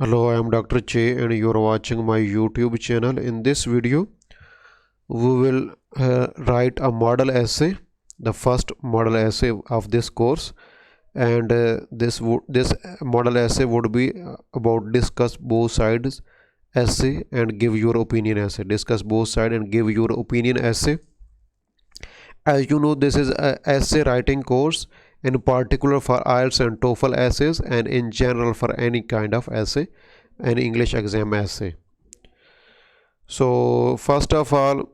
Hello, I am Dr. Che and you are watching my YouTube channel. In this video, we will write a model essay, the first model essay of this course, and this model essay would be about discuss both sides essay and give your opinion essay. Discuss both sides and give your opinion essay. As you know, this is a essay writing course, in particular for IELTS and TOEFL essays, and in general for any kind of essay, an English exam essay. So first of all,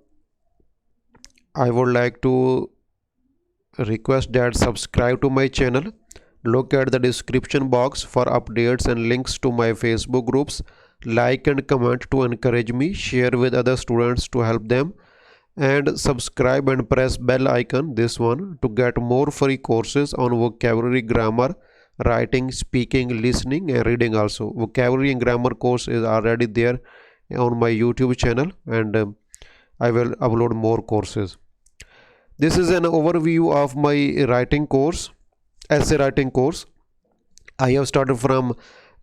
I would like to request that subscribe to my channel. Look at the description box for updates and links to my Facebook groups. Like and comment to encourage me. Share with other students to help them, and subscribe and press bell icon, this one, to get more free courses on vocabulary, grammar, writing, speaking, listening and reading. Also vocabulary and grammar course is already there on my YouTube channel, and I will upload more courses. This is an overview of my writing course, essay writing course. I have started from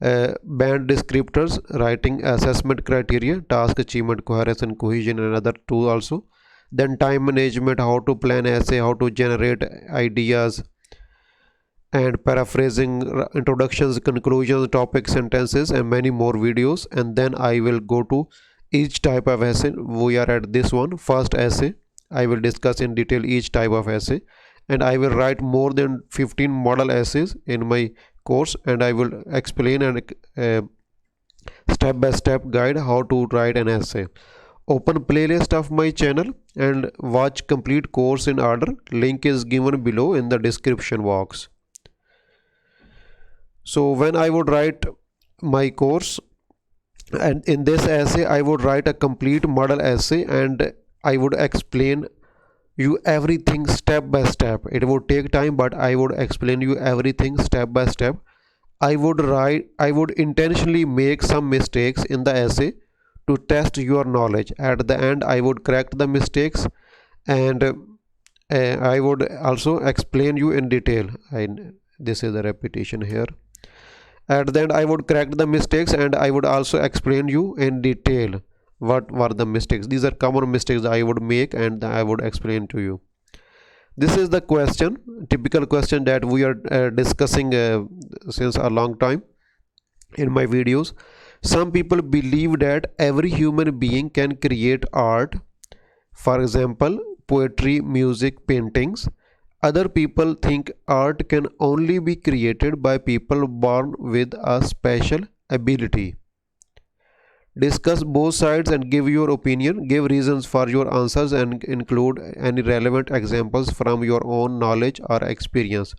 band descriptors, writing assessment criteria, task achievement, coherence and cohesion, and other two also. Then time management, how to plan essay, how to generate ideas, and paraphrasing, introductions, conclusions, topic, sentences, and many more videos. And then I will go to each type of essay. We are at this one, first essay. I will discuss in detail each type of essay, and I will write more than 15 model essays in my course, and I will explain and step-by-step guide how to write an essay. Open playlist of my channel and watch complete course in order. Link is given below in the description box. So when I would write my course, and in this essay I would write a complete model essay, and I would explain you everything step by step. It would take time, but I would explain you everything step by step. I would intentionally make some mistakes in the essay to test your knowledge. At the end I would correct the mistakes, and I would also explain you in detail. This is the repetition here. At the end I would correct the mistakes, and I would also explain you in detail what were the mistakes. These are common mistakes I would make, and I would explain to you. This is the question, typical question that we are discussing since a long time in my videos. Some people believe that every human being can create art, for example poetry, music, paintings. Other people think art can only be created by people born with a special ability. Discuss both sides and give your opinion. Give reasons for your answers and include any relevant examples from your own knowledge or experience.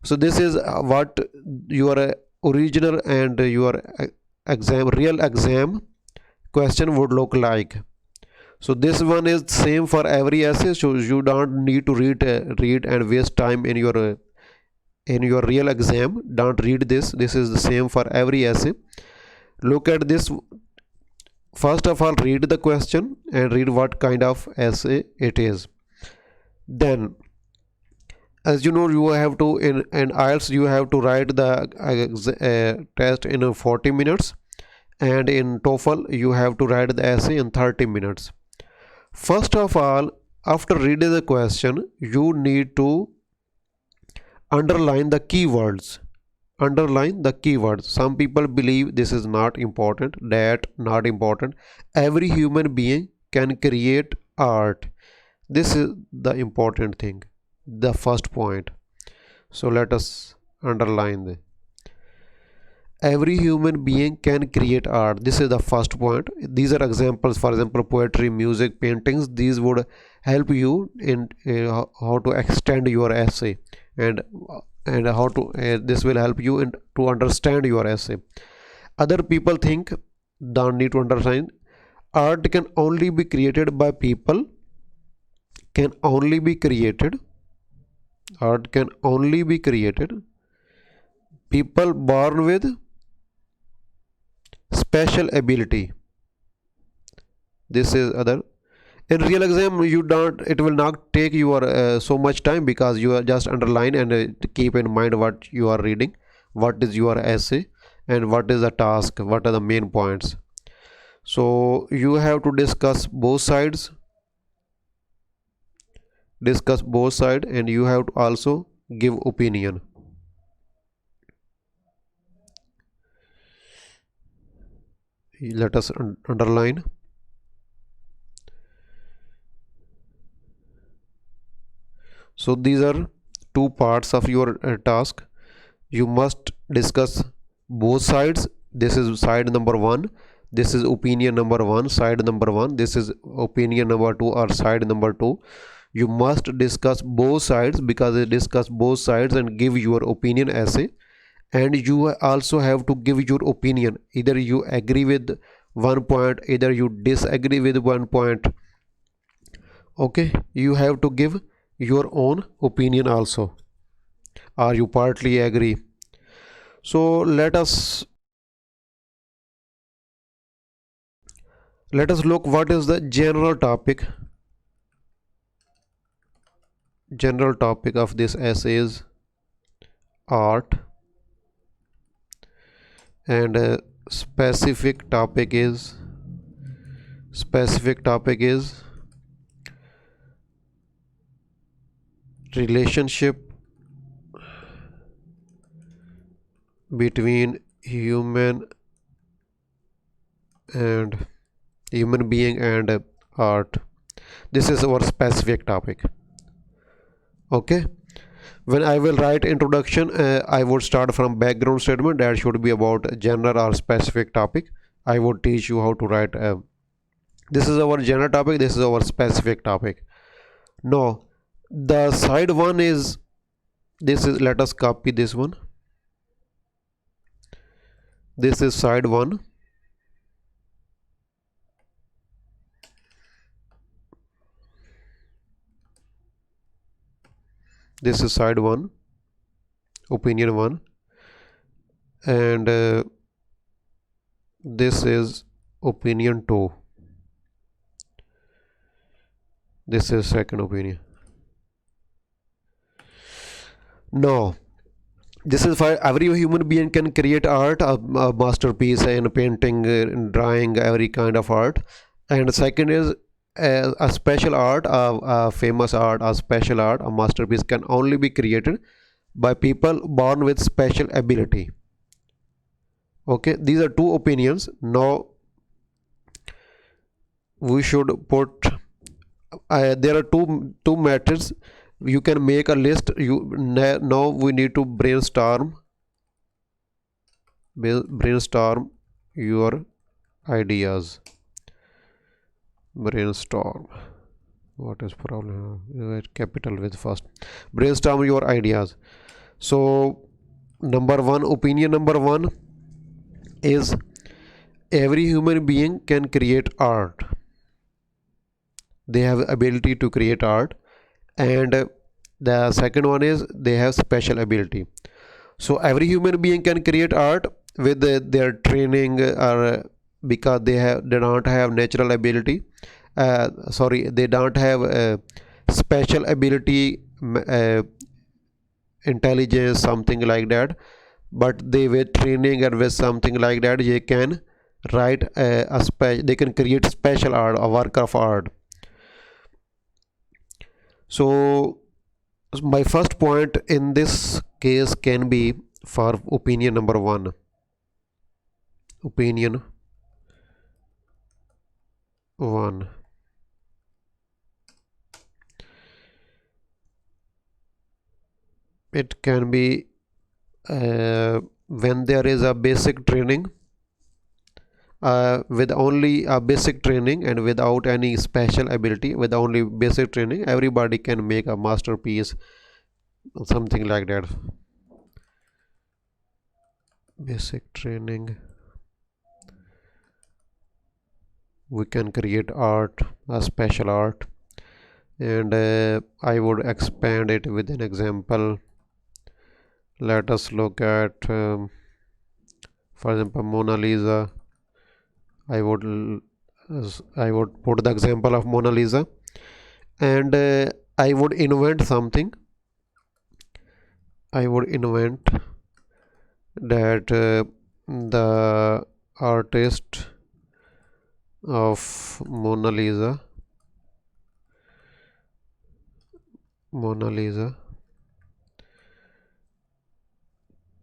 So this is what your original and your real exam question would look like. So this one is same for every essay, so you don't need to read and waste time in your real exam. Don't read this. This is the same for every essay. Look at this. First of all, read the question and read what kind of essay it is. Then, as you know, you have to in IELTS you have to write the test in 40 minutes, and in TOEFL you have to write the essay in 30 minutes. First of all, after reading the question, you need to underline the keywords. Underline the keywords. Some people believe this is not important, that not important. Every human being can create art. This is the important thing, the first point. So let us underline the every human being can create art. This is the first point. These are examples. For example, poetry, music, paintings. These would help you in how to extend your essay, and how to this will help you in to understand your essay. Other people think, don't need to understand, art can only be created by people, can only be created, art can only be created people born with special ability. This is other. In real exam you don't, it will not take your so much time, because you are just underline and keep in mind what you are reading, what is your essay, and what is the task, what are the main points. So you have to discuss both sides, and you have to also give opinion. Let us underline. So these are two parts of your task. You must discuss both sides. This is side number one, this is opinion number one, side number one, this is opinion number two or side number two. You must discuss both sides, because you discuss both sides and give your opinion essay. And you also have to give your opinion, either you agree with one point, either you disagree with one point. Okay, you have to give your own opinion also, or you partly agree. So let us look what is the general topic. General topic of this essay is art, and specific topic is relationship between human being and art. This is our specific topic. Okay, when I will write introduction, I would start from background statement that should be about general or specific topic. I would teach you how to write this is our general topic, this is our specific topic. Now the side one is, this is, let us copy this one. This is side one. This is side one, opinion one, and this is opinion two. This is second opinion. Now this is why every human being can create art, a masterpiece, and painting, drawing, every kind of art. And second is a special art, a famous art, a special art, a masterpiece can only be created by people born with special ability. Okay, these are two opinions. Now we should put there are two methods. You can make a list. Now we need to brainstorm your ideas. Brainstorm, what is problem, capital with first. Brainstorm your ideas. So number one, opinion number one is every human being can create art. They have ability to create art. And the second one is they have special ability. So every human being can create art with their training, or because they don't have natural ability, they don't have special ability, intelligence, something like that. But they, with training and with something like that, they can write they can create special art, a work of art. So my first point in this case can be for opinion number one. Opinion one. It can be when there is a basic training, with only a basic training and without any special ability, with only basic training, everybody can make a masterpiece, something like that. Basic training, we can create art, a special art. And I would expand it with an example. Let us look at for example, Mona Lisa. I would put the example of Mona Lisa, and I would invent something. I would invent that the artist of Mona Lisa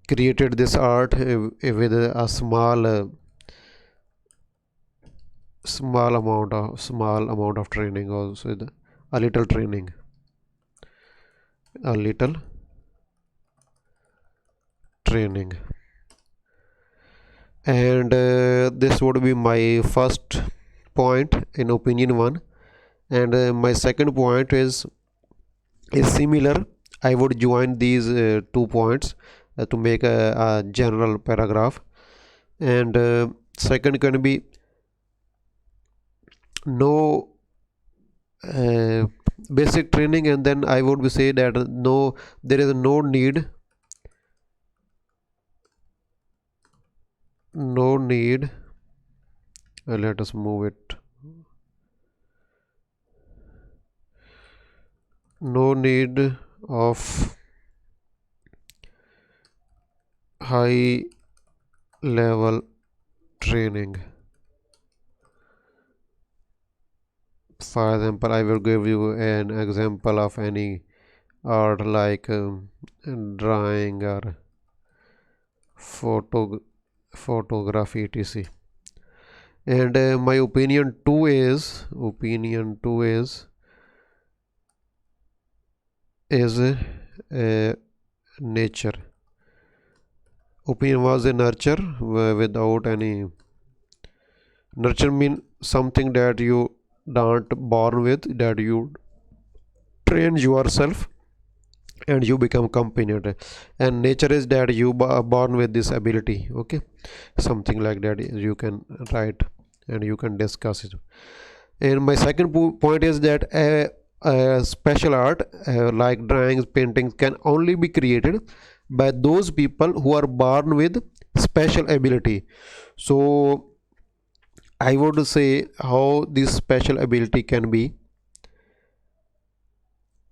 created this art with a small amount of training, also a little training, a little training. And this would be my first point in opinion one. And my second point is similar. I would join these 2 points to make a general paragraph. And second can be no uh, basic training, and then I would be say that no, there is no need. Let us move it. No need of high level training. For example, I will give you an example of any art like drawing or photo photography, etc. And my opinion two is nature. Opinion was a nurture without any. Nurture mean something that you don't born with, that you train yourself and you become competent. And nature is that you born with this ability. Okay, something like that you can write and you can discuss it. And my second point is that special art like drawings, paintings can only be created by those people who are born with special ability. So I would say how this special ability can be.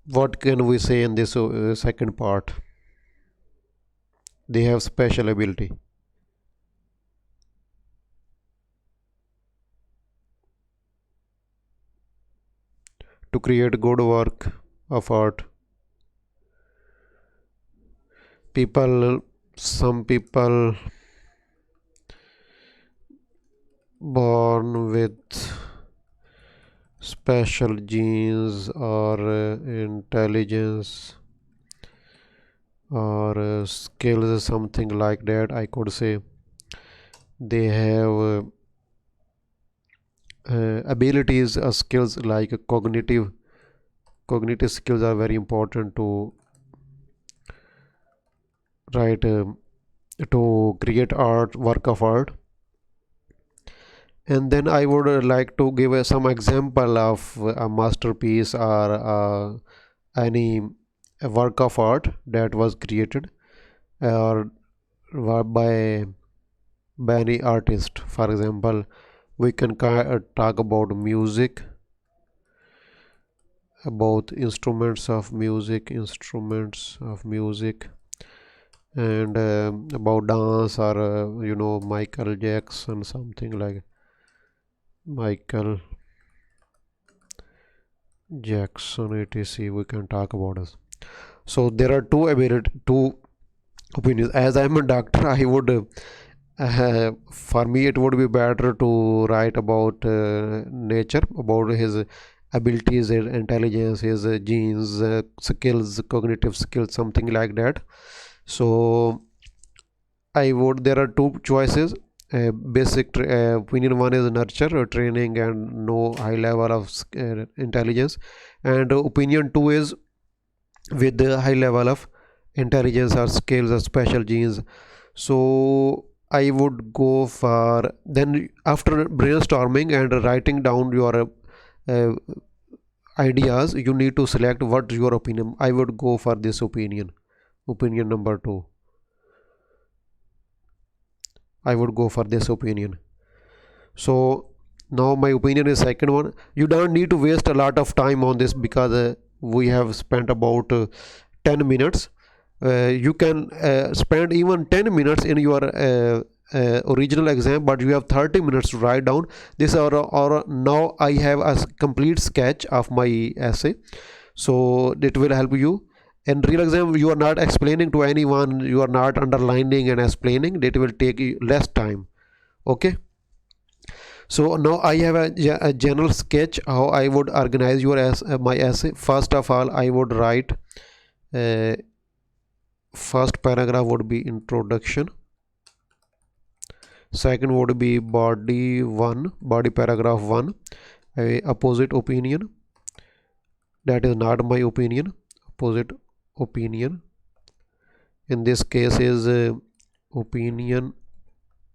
What can we say in this second part? They have special ability to create good work of art. Some people born with special genes or intelligence or skills, something like that, I could say. They have abilities or skills like cognitive skills are very important to write to create work of art. And then I would like to give some example of a masterpiece or any work of art that was created or by any artist. For example, we can talk about music, about instruments of music, and about dance or Michael Jackson, something like Michael Jackson, etc. We can talk about this. So there are two opinions. As I'm a doctor, I would for me it would be better to write about nature, about his abilities, his intelligence, his genes, skills, cognitive skills, something like that. So there are two choices. Basic opinion one is nurture, training, and no high level of intelligence. And opinion two is with the high level of intelligence or skills or special genes. So I would go for, then after brainstorming and writing down your uh, ideas, you need to select what your opinion. I would go for this opinion number two. I would go for this opinion. So now my opinion is second one. You don't need to waste a lot of time on this because we have spent about 10 minutes. You can spend even 10 minutes in your original exam, but you have 30 minutes to write down this, or now I have a complete sketch of my essay, so it will help you. In real exam you are not explaining to anyone, you are not underlining and explaining, it will take you less time. Okay, so now I have a general sketch how I would organize my essay. First of all, I would write first paragraph would be introduction, second would be body paragraph 1, opposite opinion, that is not my opinion, opposite opinion, in this case is opinion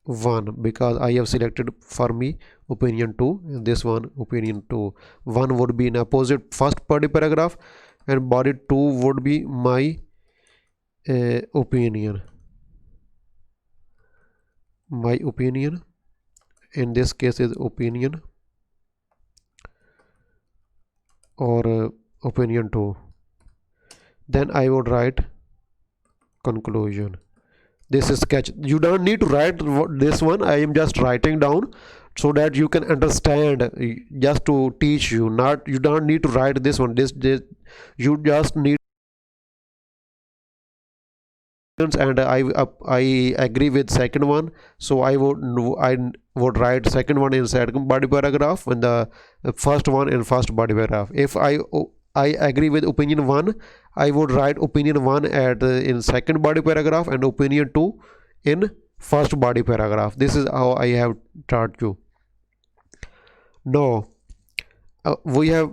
1, because I have selected for me opinion 2, and this one opinion 2. 1 would be in opposite first body paragraph, and body 2 would be my opinion, in this case is opinion or opinion 2. Then I would write conclusion. This is sketch, you don't need to write this one, I am just writing down so that you can understand, just to teach you, not, you don't need to write this one, this you just need. And I agree with second one, so I would write second one in second body paragraph, and the first one in first body paragraph. If I agree with opinion 1, I would write opinion 1 in second body paragraph and opinion 2 in first body paragraph. This is how I have taught you. Now we have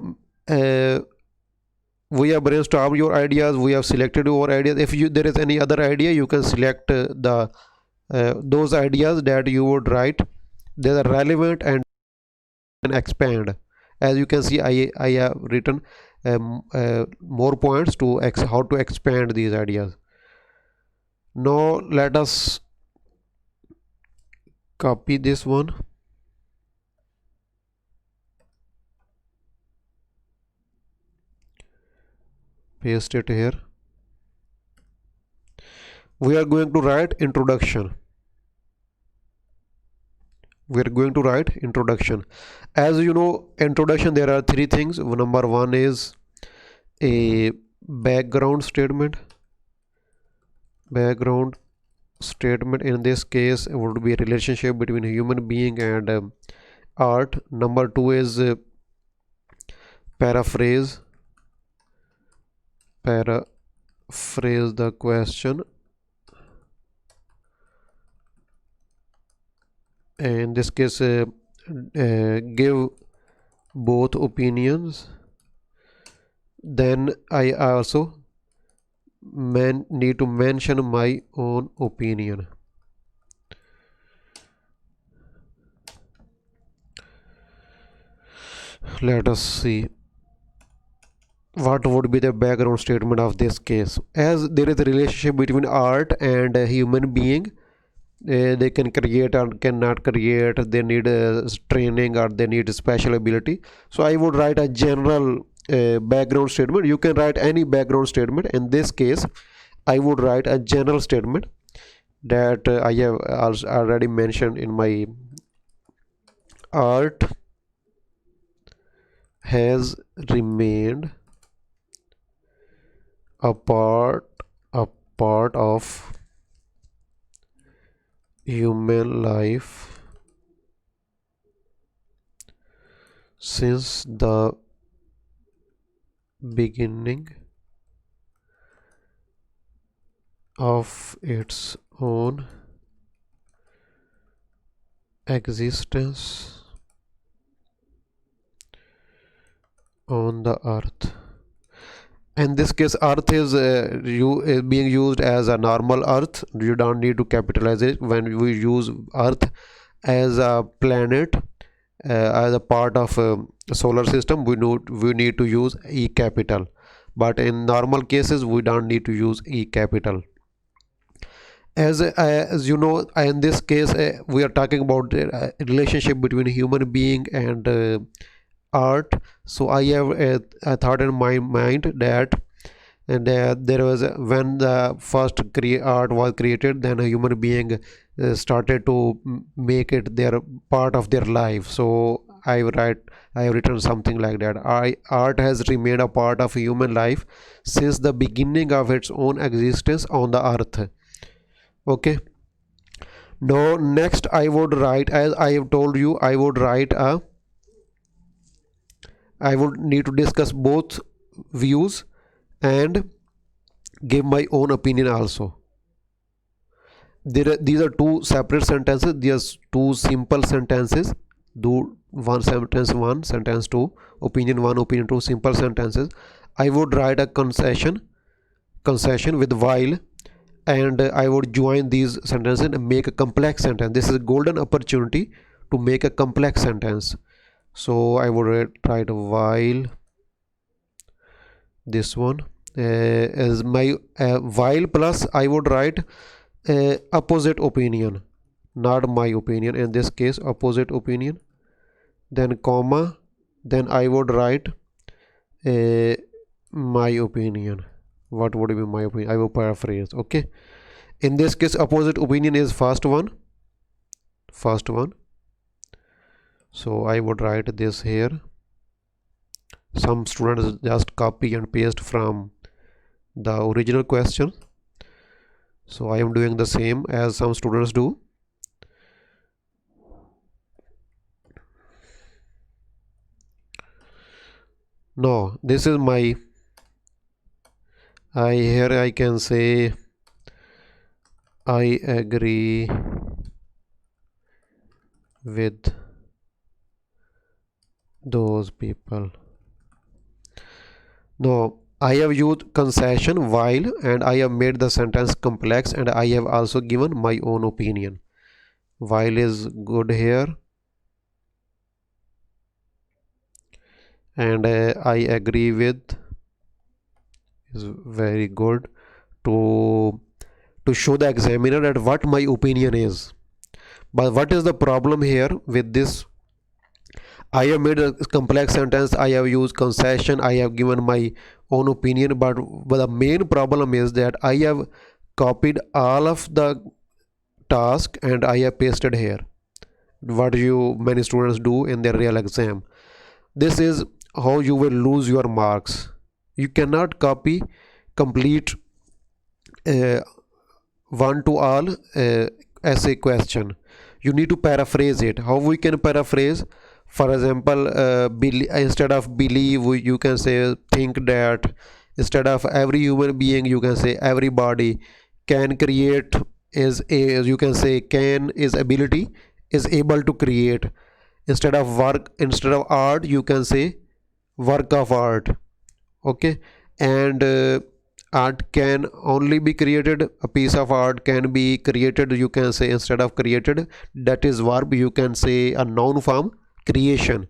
brainstormed your ideas, we have selected your ideas. If there is any other idea, you can select those ideas that you would write, they are relevant and expand. As you can see, I have written more points to how to expand these ideas. Now let us copy this one, paste it here. We are going to write introduction. As you know, introduction, there are 3 things. Number 1 is a background statement. In this case it would be a relationship between a human being and art. Number 2 is paraphrase the question. In this case give both opinions. Then I also need to mention my own opinion. Let us see what would be the background statement of this case. As there is a relationship between art and a human being, they can create or cannot create, they need training or they need special ability. So I would write a general background statement. You can write any background statement. In this case I would write a general statement that I have already mentioned in my art has remained a part of human life since the beginning of its own existence on the earth. In this case earth is being used as a normal earth. You don't need to capitalize it. When we use earth as a planet, as a part of solar system, we need to use E capital, but in normal cases we don't need to use E capital. As you know, in this case we are talking about a relationship between a human being and art. So I have a thought in my mind that and there was when the first art was created, then a human being started to make it their part of their life. So I have written something like that. Art has remained a part of human life since the beginning of its own existence on the earth. Okay. Now next I would write, as I have told you, I would need to discuss both views and give my own opinion also. These are two separate sentences. These two simple sentences. Do one sentence one, sentence two, opinion one, opinion two, simple sentences. I would write a concession with while, and I would join these sentences and make a complex sentence. This is a golden opportunity to make a complex sentence. So I would write while, this one as my while, plus I would write opposite opinion, not my opinion, in this case opposite opinion, then comma, then I would write my opinion. What would be my opinion? I will paraphrase. Okay, in this case opposite opinion is first one. So I would write this here. Some students just copy and paste from the original question, so I am doing the same as some students do. Now this is my, here I can say I agree with those people. Now I have used concession while, and I have made the sentence complex, and I have also given my own opinion. While is good here, and I agree with is very good to show the examiner that what my opinion is. But what is the problem here with this? I have made a complex sentence, I have used concession, I have given my own opinion, but the main problem is that I have copied all of the task and I have pasted here. What many students do in their real exam. This is how you will lose your marks. You cannot copy complete one to all essay question. You need to paraphrase it. How we can paraphrase? For example, instead of believe, you can say think that. Instead of every human being, you can say everybody. Can create is a, you can say can is ability, is able to create. Instead of work, instead of art, you can say work of art. Okay, and art can only be created, a piece of art can be created, you can say instead of created, that is verb, you can say a noun form, creation.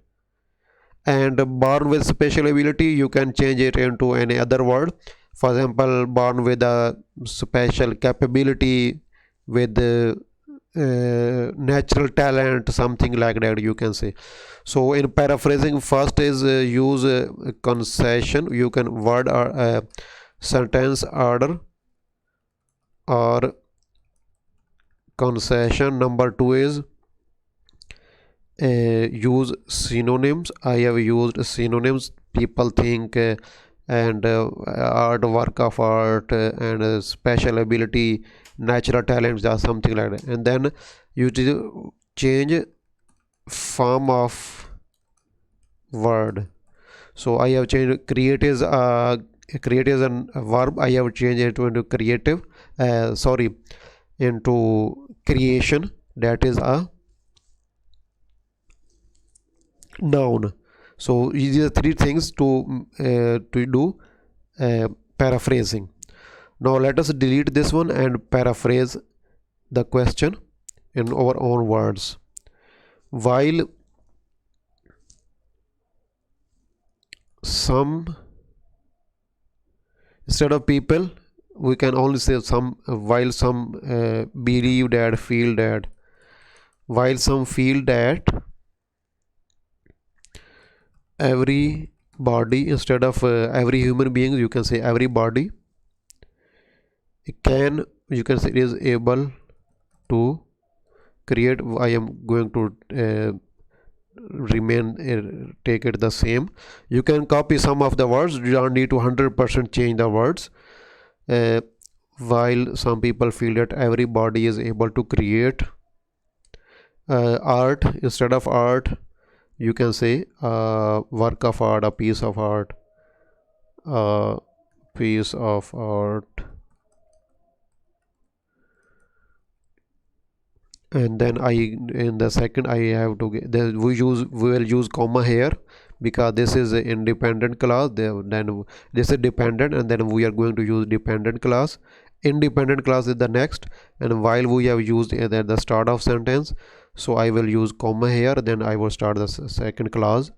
And born with special ability, you can change it into any other word. For example, born with a special capability, with natural talent, something like that, you can say. So in paraphrasing, first is use concession, you can word or sentence order or concession. Number two is use synonyms. I have used synonyms. People think and art, work of art, and special ability, natural talents, or something like that. And then you change form of word. So I have changed create is a verb. I have changed it into creative. Into creation. That is a noun. So these are three things to do paraphrasing. Now let us delete this one and paraphrase the question in our own words. While some, instead of people, we can only say some. While some believe that, feel that. While some feel that every body. Instead of every human being, you can say everybody can, you can say, is able to create. I am going to remain take it the same. You can copy some of the words, you don't need to 100% change the words. uh, while some people feel that everybody is able to create art, instead of art you can say work of art, a piece of art, a piece of art. And then I, in the second, I have to get, then we will use comma here because this is an independent class. Then this is dependent, and then we are going to use dependent class. Independent class is the next, and while we have used it at the start of sentence, so I will use comma here, then I will start the second clause.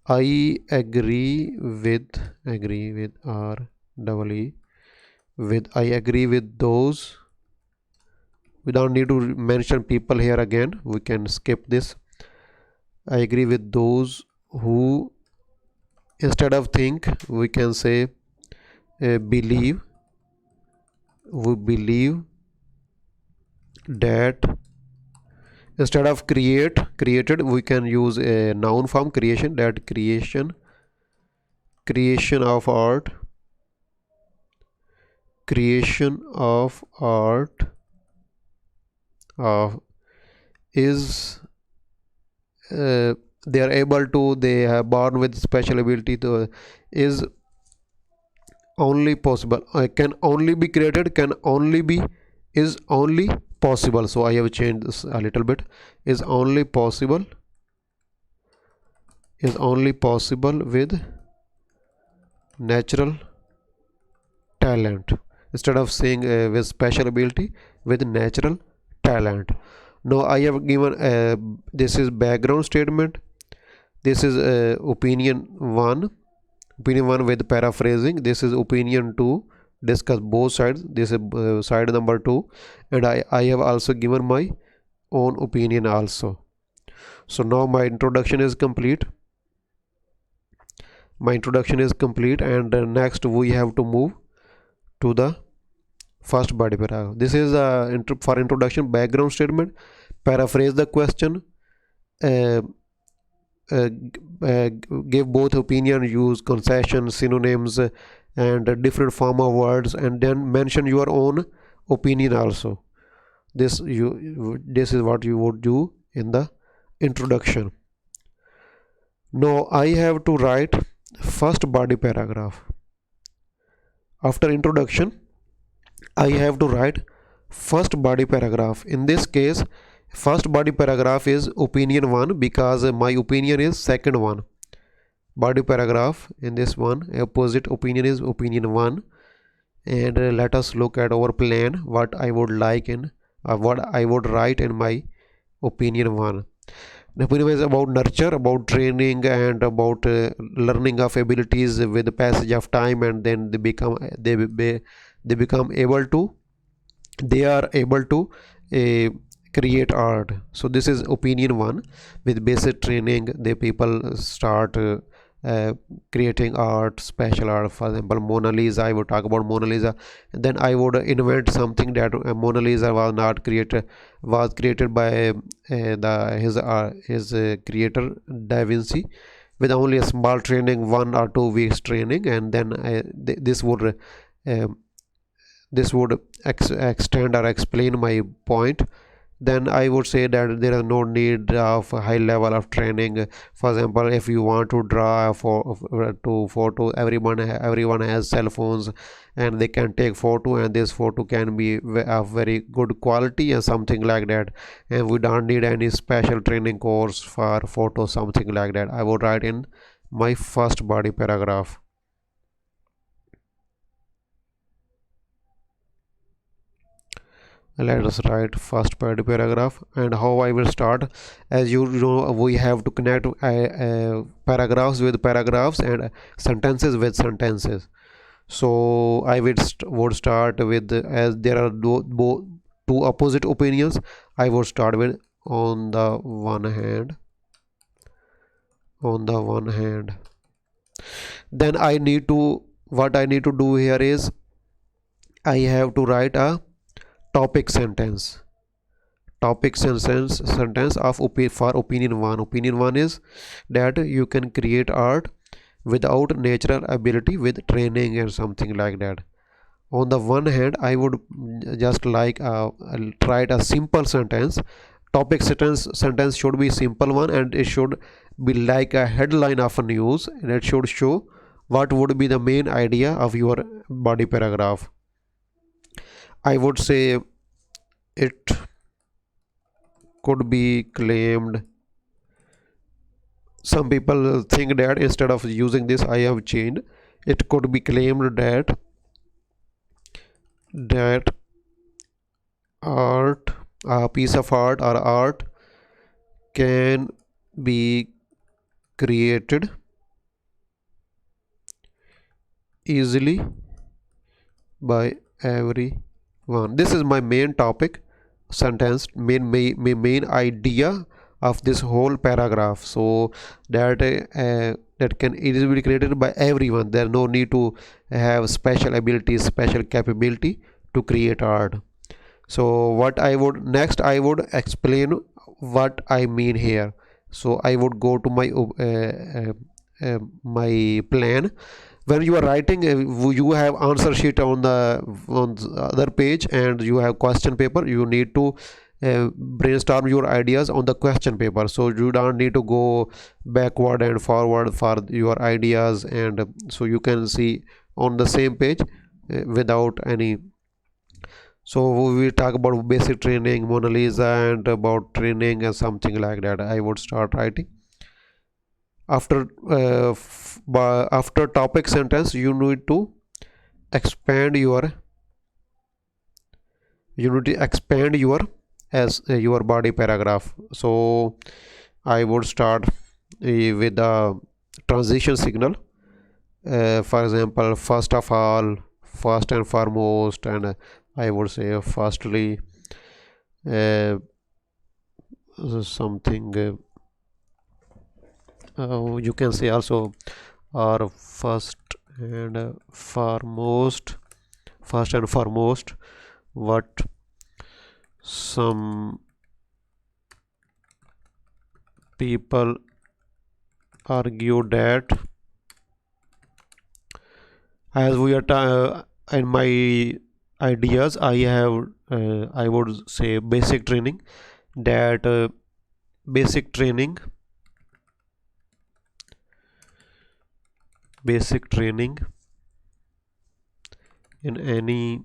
I agree with R double E with, I agree with those. We don't need to mention people here again, we can skip this. I agree with those who, instead of think we can say believe. We believe that. Instead of created, we can use a noun form, creation. That creation of art, creation of art is they are able to, they have born with special ability to, is only possible, can only be created, can only be, is only possible. So I have changed this a little bit. Is only possible, is only possible with natural talent. Instead of saying with special ability, with natural talent. Now I have given this is background statement. This is opinion 1, opinion 1 with paraphrasing. This is opinion 2, discuss both sides. This is side number 2, and I have also given my own opinion also. So now my introduction is complete. My introduction is complete, and next we have to move to the first body paragraph. This is for introduction, background statement, paraphrase the question, uh, give both opinion, use concession, synonyms, and different form of words, and then mention your own opinion also. This is what you would do in the introduction. Now I have to write first body paragraph. After introduction, I have to write first body paragraph. In this case, first body paragraph is opinion 1 because my opinion is second one. Body paragraph in this one, opposite opinion is opinion 1. And let us look at our plan, what I would like in what I would write in my opinion 1. The opinion is about nurture, about training, and about learning of abilities with the passage of time, and then they become able to, they are able to create art. So this is opinion 1. With basic training, the people start creating art, special art. For example, Mona Lisa, I would talk about Mona Lisa, and then I would invent something that Mona Lisa was not created, was created by his creator Da Vinci, with only a small training, 1 or 2 weeks training, and then this would extend or explain my point. Then I would say that there is no need of a high level of training. For example, if you want to draw to photo, everyone has cell phones, and they can take photo, and this photo can be of very good quality and something like that, and we don't need any special training course for photo, something like that. I would write in my first body paragraph. Let us write first paragraph. And how I will start, as you know, we have to connect paragraphs with paragraphs and sentences with sentences. So I would start with, as there are two opposite opinions, I would start with, on the one hand, Then what I need to do here is I have to write a topic sentence. Topic sentence of for opinion 1. Opinion 1 is that you can create art without natural ability with training and something like that. On the one hand, I would just like write a simple sentence. Topic sentence should be simple one, and it should be like a headline of a news, and it should show what would be the main idea of your body paragraph. I would say it could be claimed. Some people think that instead of using this I have changed, it could be claimed that art, a piece of art or art, can be created easily by everyone. This is my main topic sentence, main idea of this whole paragraph, so that can easily be created by everyone. There no need to have special ability, special capability to create art. So what I would next, I would explain what I mean here. So I would go to my plan. When you are writing, you have answer sheet on the other page, and you have question paper. You need to brainstorm your ideas on the question paper, so you don't need to go backward and forward for your ideas, and so you can see on the same page without any. So we talk about basic training, Mona Lisa, and about training and something like that. I would start writing after after topic sentence. You need to expand your as your body paragraph. So I would start with the transition signal, for example, first of all, first and foremost, and I would say firstly, uh, something you can say also, or first and foremost, what some people argue that, as we are in my ideas, I have I would say basic training, that basic training in any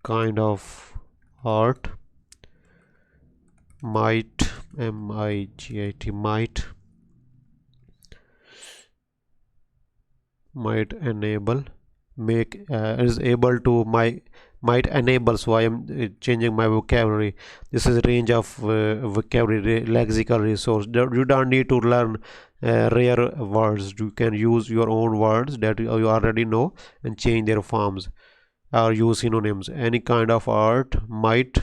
kind of art might enable make is able to might enable. So I am changing my vocabulary. This is a range of vocabulary lexical resource. You don't need to learn rare words. You can use your own words that you already know and change their forms, or use synonyms. Any kind of art might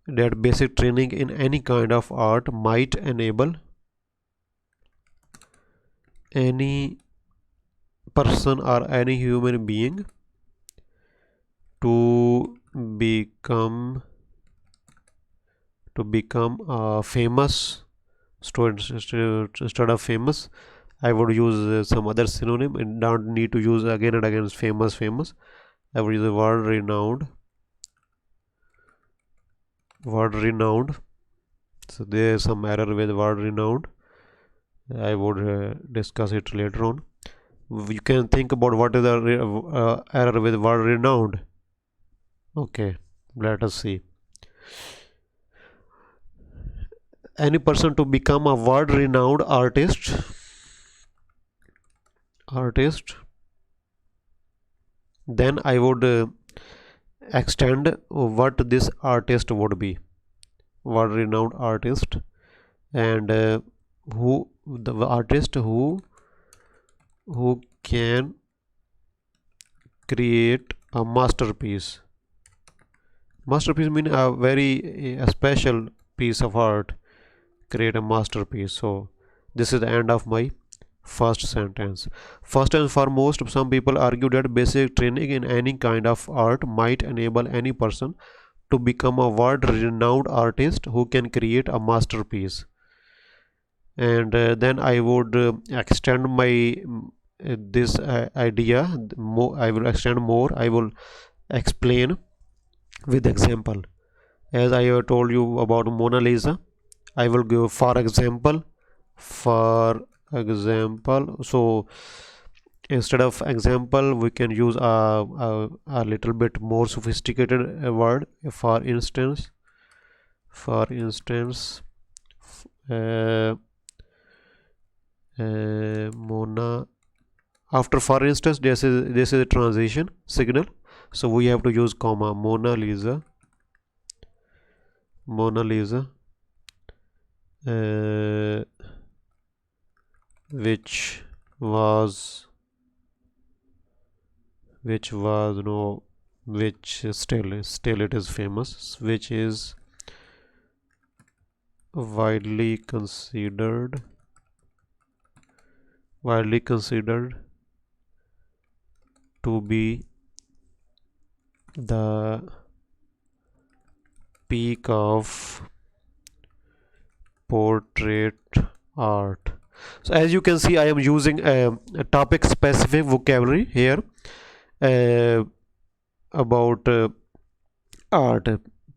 that basic training in any kind of art might enable any person or any human being to become famous. Instead of famous, I would use some other synonym, and don't need to use again and again famous. I would use the word renowned. So there is some error with word renowned. I would discuss it later on. You can think about what is the error with word renowned. Okay, let us see. Any person to become a world renowned artist, then I would extend what this artist would be. World renowned artist, and who the artist who can create a masterpiece. Masterpiece means a very special piece of art. Create a masterpiece. So this is the end of my First sentence. First and foremost, some people argue that basic training in any kind of art might enable any person to become a world-renowned artist who can create a masterpiece. And then I would extend my this idea more. I will extend more. I will explain with example. As I have told you about Mona Lisa, I will give for example. So instead of example, we can use a little bit more sophisticated word. For instance, uh, Mona. After for instance, this is a transition signal. So we have to use comma. Mona Lisa, uh, which was no, which still it is famous, which is widely considered to be the peak of portrait art. So as you can see, I am using a topic specific vocabulary here about art,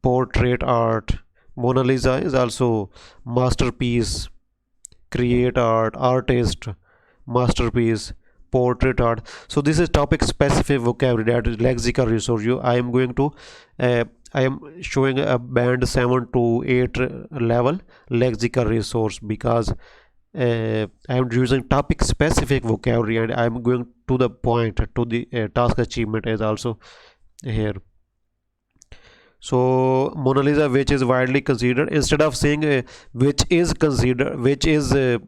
portrait art. Mona Lisa is also masterpiece, create art, artist, masterpiece, portrait art. So this is topic specific vocabulary, that is lexical resource. I am going to I am showing a band 7 to 8 level lexical resource, because I am using topic specific vocabulary, and I am going to the point, to the task achievement is also here. So Mona Lisa, which is widely considered, instead of saying which is a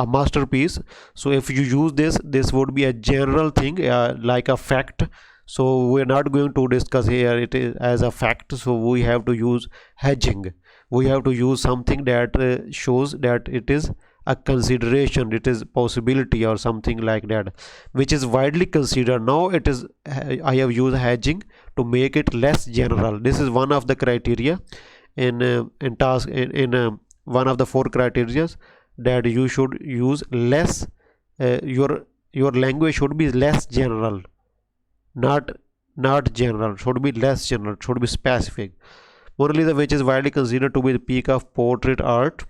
masterpiece. So if you use this would be a general thing, like a fact. So we're not going to discuss here it is as a fact. So we have to use hedging. We have to use something that shows that it is a consideration, it is possibility or something like that, which is widely considered. Now it is, I have used hedging to make it less general. This is one of the criteria in task in one of the 4 criteria, that you should use less, your language should be less general, not general, should be less general, should be specific. Mona Lisa, which is widely considered to be the peak of portrait art,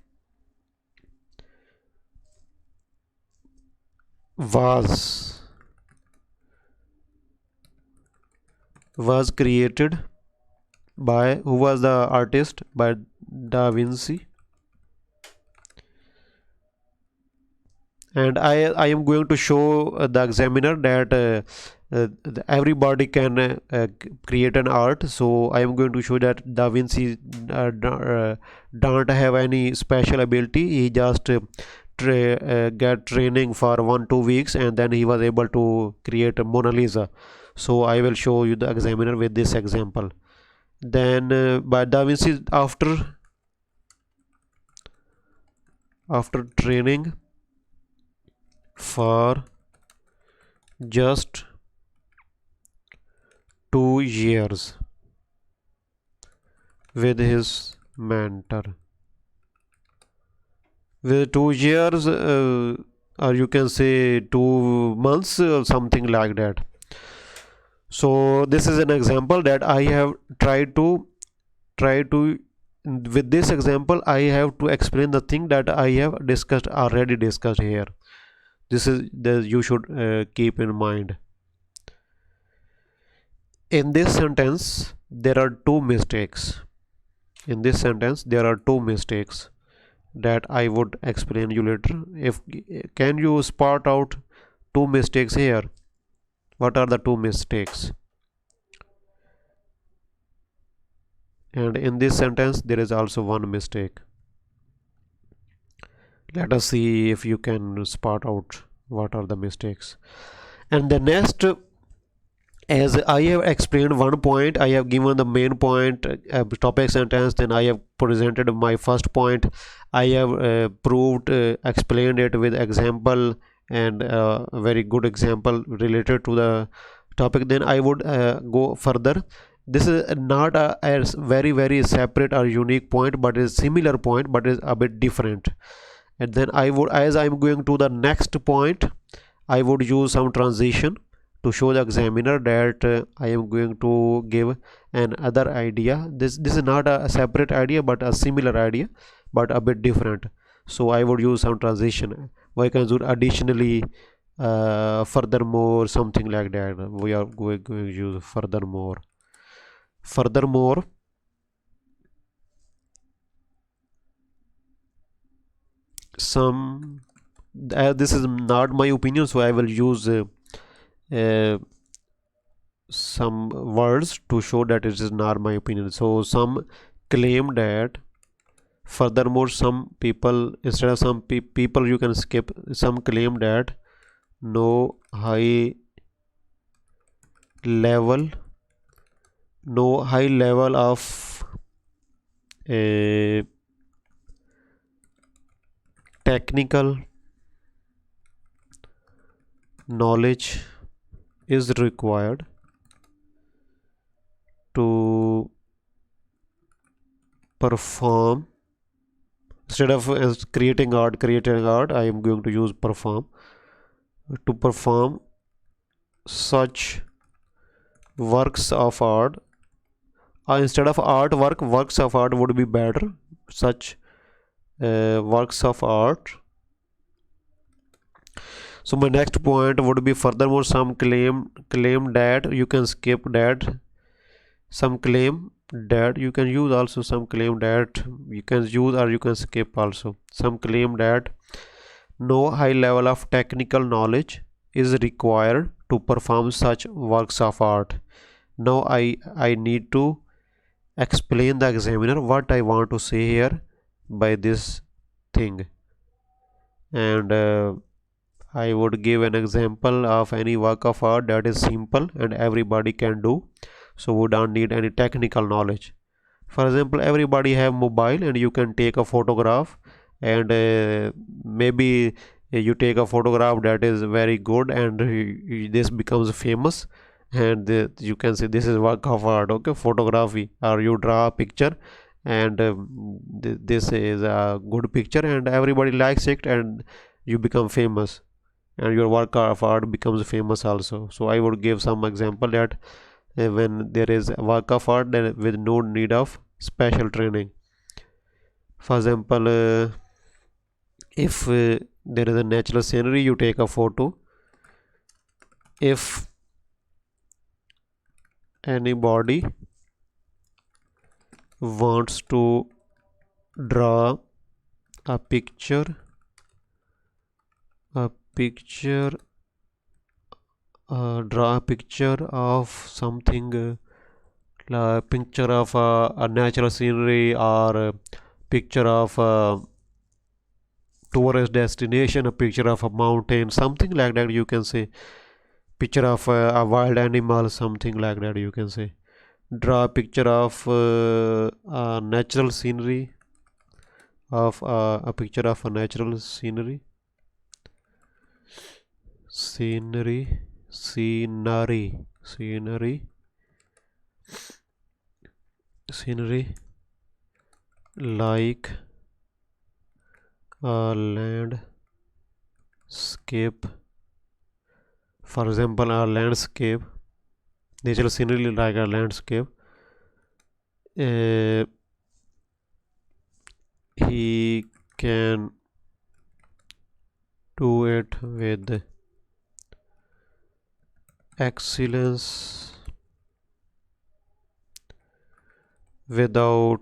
was created by, who was the artist? By Da Vinci. And I am going to show the examiner that everybody can create an art. So I am going to show that Da Vinci don't have any special ability. He just get training for 1-2 weeks, and then he was able to create a Mona Lisa. So I will show you the examiner with this example. Then by Da Vinci, after training for just 2 years with his mentor, with 2 years, or you can say 2 months, or something like that. So this is an example that I have tried to with this example I have to explain the thing that I have already discussed here. This is the you should keep in mind. In this sentence there are 2 mistakes. In this sentence there are 2 mistakes that I would explain you later. If can you spot out 2 mistakes here? What are the 2 mistakes? And in this sentence there is also 1 mistake. Let us see if you can spot out what are the mistakes. And the next As I have explained one point, I have given the main point, topic sentence, then I have presented my first point. I have proved, explained it with example, and a very good example related to the topic. Then I would go further. This is not a very separate or unique point, but is similar point, but is a bit different. And then I would, as I'm going to the next point, I would use some transition to show the examiner that I am going to give another idea. This is not a separate idea, but a similar idea, but a bit different. So I would use some transition. We can do additionally, furthermore, something like that. We are going to use furthermore. Furthermore, some, this is not my opinion, so I will use some words to show that it is not my opinion. So some claim that, furthermore, some people, instead of some people you can skip, some claim that no high level of a technical knowledge is required to perform. Instead of creating art, I am going to use perform. To perform such works of art, instead of artwork, works of art would be better. Such works of art. So my next point would be, furthermore, some claim that, you can skip that. Some claim that you can use also. Some claim that you can use, or you can skip also. Some claim that no high level of technical knowledge is required to perform such works of art. Now I need to explain the examiner what I want to say here by this thing, and I would give an example of any work of art that is simple and everybody can do, so we don't need any technical knowledge. For example, everybody have mobile and you can take a photograph, and maybe you take a photograph that is very good, and this becomes famous, and you can say this is work of art, okay, photography. Or you draw a picture, and this is a good picture and everybody likes it, and you become famous, and your work of art becomes famous also. So I would give some example that when there is a work of art, then with no need of special training. For example, if there is a natural scenery, you take a photo. If anybody wants to draw a picture draw a picture of something, a picture of a natural scenery, or a picture of a tourist destination, a picture of a mountain, something like that, you can say. Picture of a wild animal, something like that, you can say. Draw a picture of a natural scenery, of a picture of a natural scenery like a landscape. For example, a landscape, natural scenery like a landscape. He can do it with excellence without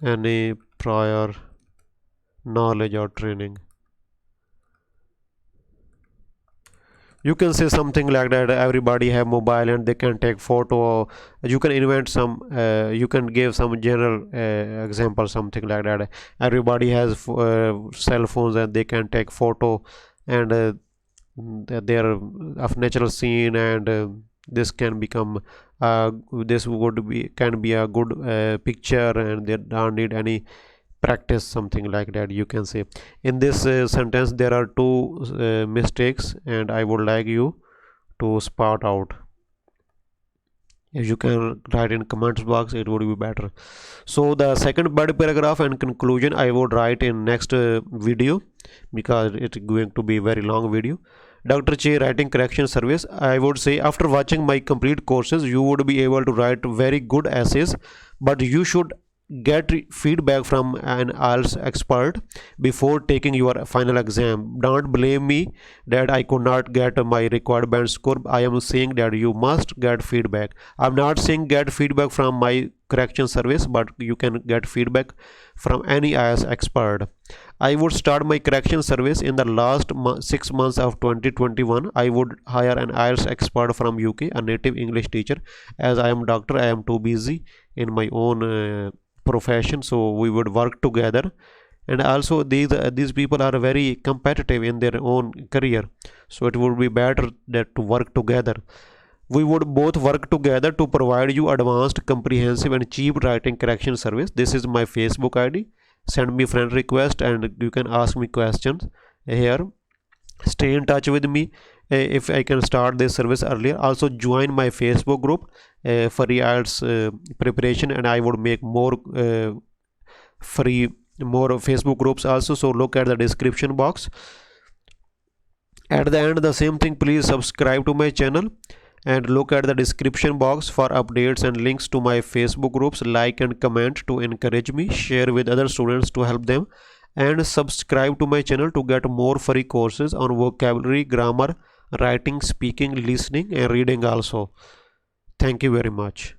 any prior knowledge or training. You can say something like that. Everybody have mobile and they can take photo. You can invent some, you can give some general example, something like that. Everybody has cell phones and they can take photo, and there of natural scene, and this can become this would be can be a good picture, and they don't need any practice, something like that you can say. In this sentence there are two mistakes, and I would like you to spot out. If you can write in comments box, it would be better. So the second body paragraph and conclusion I would write in next video, because it's going to be very long video. Dr. Che writing correction service. I would say after watching my complete courses you would be able to write very good essays, but you should get feedback from an IELTS expert before taking your final exam. Don't blame me that I could not get my required band score. I am saying that you must get feedback. I'm not saying get feedback from my correction service, but you can get feedback from any IELTS expert. I would start my correction service in the last 6 months of 2021. I would hire an IELTS expert from UK, a native English teacher. As I am doctor, I am too busy in my own profession, so we would work together. And also these people are very competitive in their own career, so it would be better that to work together. We would both work together to provide you advanced, comprehensive and cheap writing correction service. This is my Facebook ID. Send me friend request and you can ask me questions here. Stay in touch with me if I can start this service earlier. Also join my Facebook group for IELTS preparation, and I would make more Facebook groups also, so look at the description box. At the end, the same thing, please subscribe to my channel and look at the description box for updates and links to my Facebook groups. Like and comment to encourage me, share with other students to help them, and subscribe to my channel to get more free courses on vocabulary, grammar, writing, speaking, listening and reading also. Thank you very much.